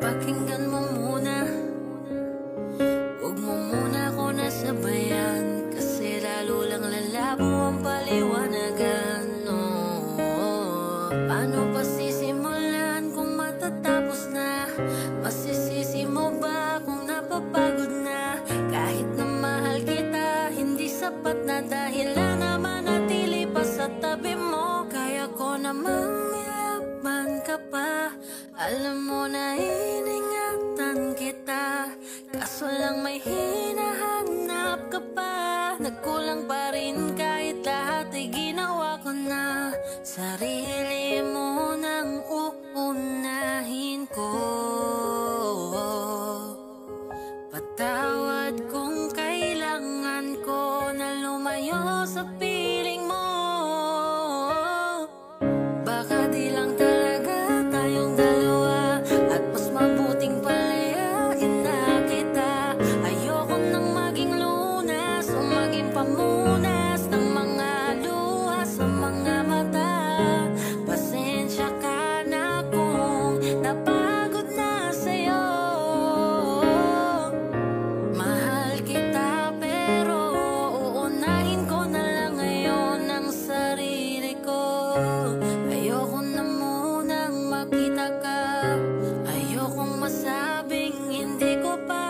Pakinggan mo muna, huwag mo muna ako nasabayan, kasi lalo lang lalabo ang paliwanagan. Paano pa sisimulan kung matatapos na? Masisisi mo ba kung napapagod na? Kahit na mahal kita, hindi sapat na dahilan na manatili pa sa tabi mo. Kaya ko namang ilaban ka pa, alam mo na iningatan kita, kaso lang may hinahanap ka pa. Nagkulang pa rin kahit lahat ay ginawa ko na. Sarili mo nang uunahin ko. Patawad kung kailangan ko na lumayo sa piling mo. Baka di lang talaga tayong dalawa, at mas mabuting palayain na kita. Ayoko nang maging lunas o maging pamunas ng mga luha sa mga mata. Pasensya ka na kung napagod na sa'yo. Mahal kita pero uunahin ko na lang ngayon ang sarili ko. Ayoko na munang makita ka, ayokong masabing hindi ko pa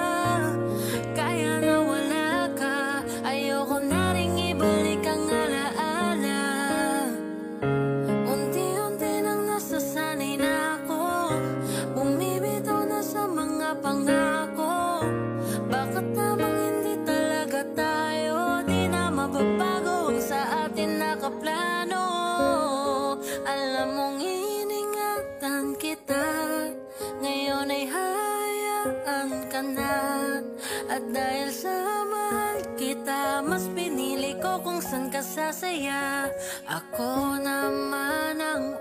kaya na wala ka. Ayoko na ring ibalik ang alaala. Unti-unti nang nasasanay na ako, bumibitaw na sa mga pangako. Bakit namang hindi talaga tayo, di na mababago ang sa atin nakaplano? Alam mong iningatan kita, ngayon ay hayaan ka na. At dahil sa mahal kita, mas pinili ko kung saan ka sasaya. Ako naman ang